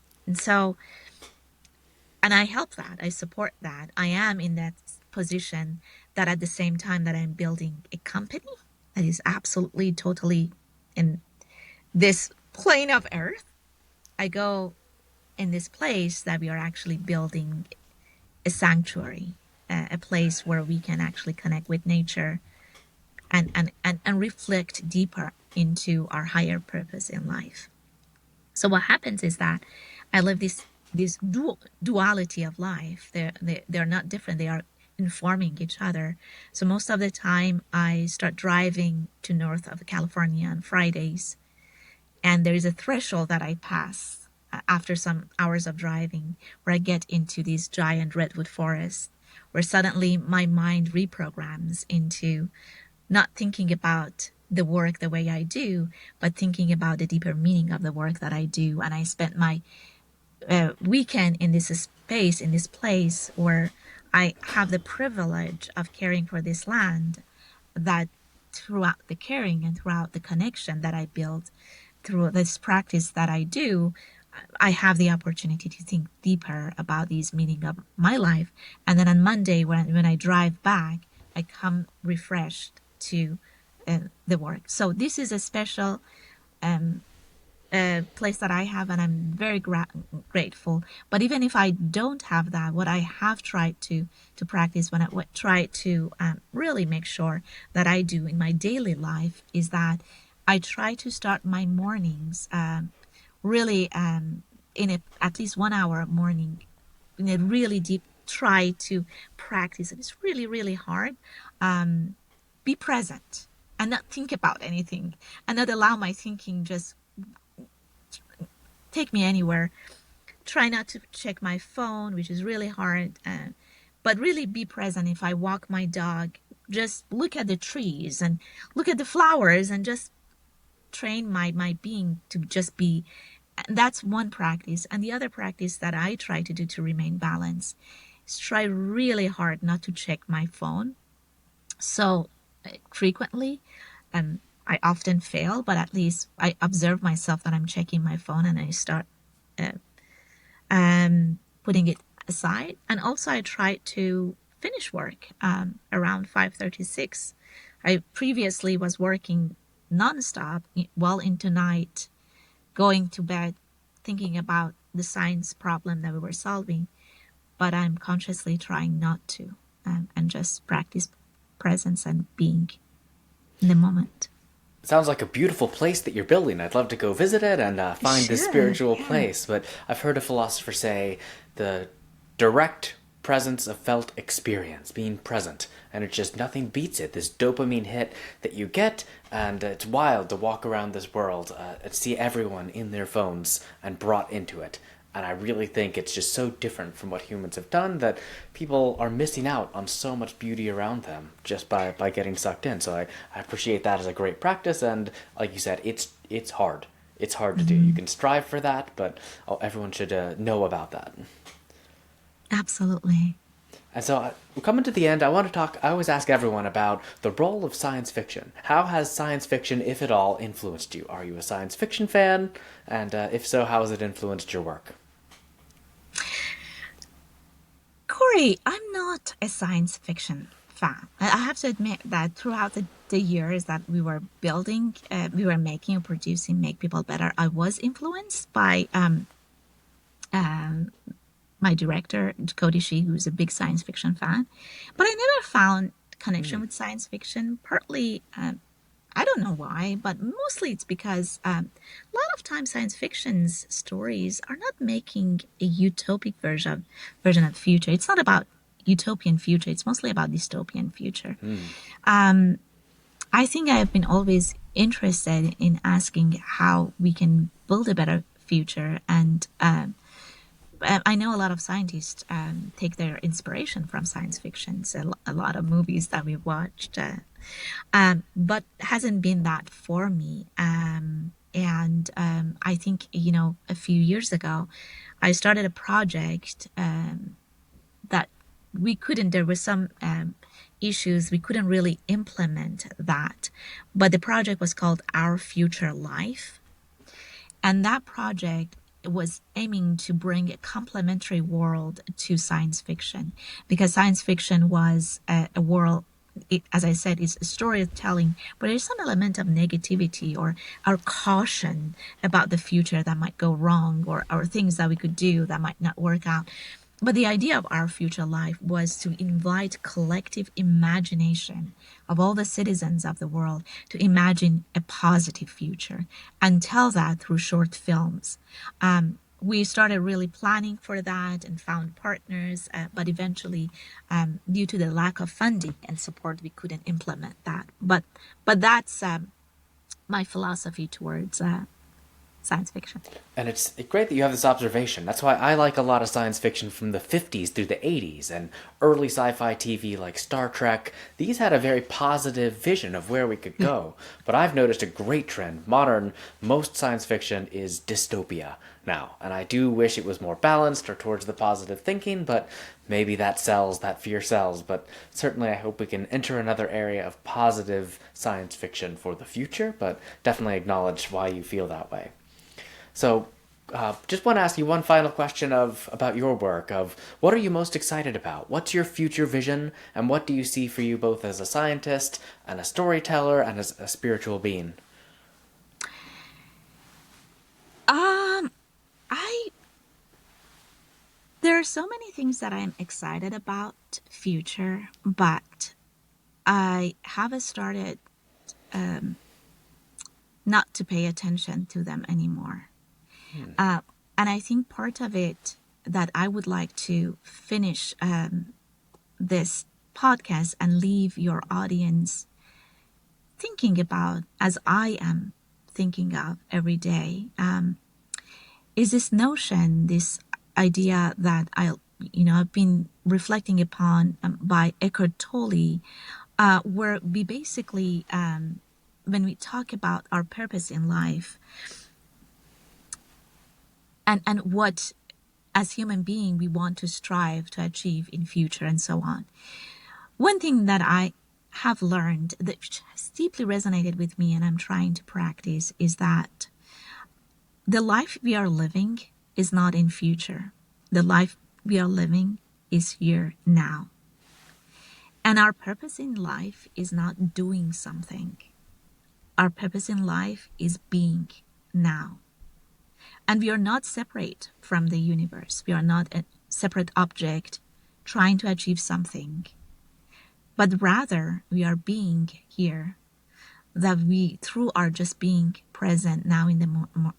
I help that, I support that. I am in that position that at the same time that I'm building a company that is absolutely, totally in this plane of earth, I go in this place that we are actually building a sanctuary, a place where we can actually connect with nature and reflect deeper into our higher purpose in life. So what happens is that I live this duality of life. They're not different. They are informing each other. So most of the time I start driving to north of California on Fridays, and there is a threshold that I pass after some hours of driving where I get into these giant redwood forests where suddenly my mind reprograms into not thinking about the work the way I do, but thinking about the deeper meaning of the work that I do. And I spent my weekend in this space, in this place where I have the privilege of caring for this land, that throughout the caring and throughout the connection that I build through this practice that I do, I have the opportunity to think deeper about these meaning of my life. And then on Monday, when I drive back, I come refreshed to the work. So this is a special place that I have, and I'm very grateful. But even if I don't have that, what I have tried to practice, when I try to really make sure that I do in my daily life, is that I try to start my mornings really in at least 1 hour morning in a really deep try to practice. And it's really, really hard. Be present and not think about anything, and not allow my thinking just take me anywhere. Try not to check my phone, which is really hard, but really be present. If I walk my dog, just look at the trees and look at the flowers and just train my being to just be. That's one practice. And the other practice that I try to do to remain balanced is try really hard not to check my phone so frequently. I often fail, but at least I observe myself that I'm checking my phone, and I start putting it aside. And also I try to finish work around 5:36. I previously was working nonstop, well into night, going to bed, thinking about the science problem that we were solving. But I'm consciously trying not to, and just practice presence and being in the moment. Sounds like a beautiful place that you're building. I'd love to go visit it and find this spiritual place. But I've heard a philosopher say the direct presence of felt experience, being present, and it's just nothing beats it. This dopamine hit that you get, and it's wild to walk around this world and see everyone in their phones and brought into it. And I really think it's just so different from what humans have done that people are missing out on so much beauty around them just by getting sucked in. So I appreciate that as a great practice. And like you said, it's hard. It's hard to do. You can strive for that, but everyone should know about that. Absolutely. And so we're coming to the end. I want to talk, I always ask everyone about the role of science fiction. How has science fiction, if at all, influenced you? Are you a science fiction fan? And if so, how has it influenced your work? Corey, I'm not a science fiction fan. I have to admit that throughout the years that we were building, we were making and producing Make People Better, I was influenced by my director, Cody Shee, who's a big science fiction fan. But I never found connection with science fiction, partly I don't know why, but mostly it's because a lot of times science fiction's stories are not making a utopic version of the future. It's not about utopian future. It's mostly about dystopian future. I think I have been always interested in asking how we can build a better future. And I know a lot of scientists take their inspiration from science fiction. So a lot of movies that we've watched, but hasn't been that for me. And I think, a few years ago, I started a project that there were some issues, we couldn't really implement that. But the project was called Our Future Life. And that project was aiming to bring a complementary world to science fiction, because science fiction was a world, as I said, is storytelling, but there's some element of negativity or our caution about the future that might go wrong, or things that we could do that might not work out. But the idea of Our Future Life was to invite collective imagination of all the citizens of the world to imagine a positive future and tell that through short films. we started really planning for that and found partners, but eventually, due to the lack of funding and support, we couldn't implement that. But that's my philosophy towards science fiction. And it's great that you have this observation. That's why I like a lot of science fiction from the 50s through the 80s and early sci fi TV like Star Trek. These had a very positive vision of where we could go. But I've noticed a great trend. Most science fiction is dystopia now. And I do wish it was more balanced or towards the positive thinking, but maybe that sells, that fear sells. But certainly I hope we can enter another area of positive science fiction for the future, but definitely acknowledge why you feel that way. So, just want to ask you one final question about your work. Of what are you most excited about? What's your future vision, and what do you see for you both as a scientist and a storyteller and as a spiritual being? I There are so many things that I'm excited about future, but I have started not to pay attention to them anymore. And I think part of it that I would like to finish this podcast and leave your audience thinking about, as I am thinking of every day, is this notion, this idea that I've been reflecting upon by Eckhart Tolle, where we basically, when we talk about our purpose in life and what, as human being, we want to strive to achieve in future and so on. One thing that I have learned that has deeply resonated with me and I'm trying to practice is that the life we are living is not in future. The life we are living is here now. And our purpose in life is not doing something. Our purpose in life is being now. And we are not separate from the universe. We are not a separate object trying to achieve something. But rather, we are being here. That we, through our just being present now in the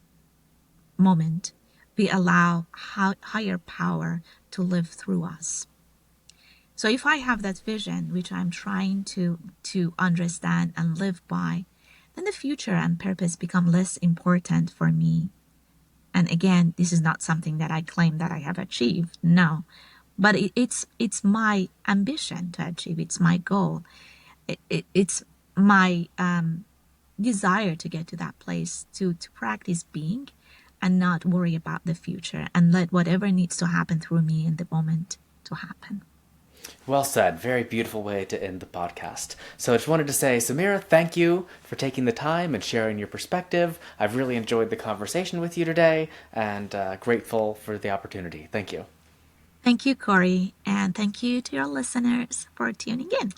moment, we allow higher power to live through us. So if I have that vision, which I'm trying to understand and live by, then the future and purpose become less important for me. And again, this is not something that I claim that I have achieved. No, but it's my ambition to achieve. It's my goal. It's my desire to get to that place, to practice being and not worry about the future and let whatever needs to happen through me in the moment to happen. Well said. Very beautiful way to end the podcast. So I just wanted to say, Samira, thank you for taking the time and sharing your perspective. I've really enjoyed the conversation with you today and grateful for the opportunity. Thank you. Thank you, Corey, and thank you to your listeners for tuning in.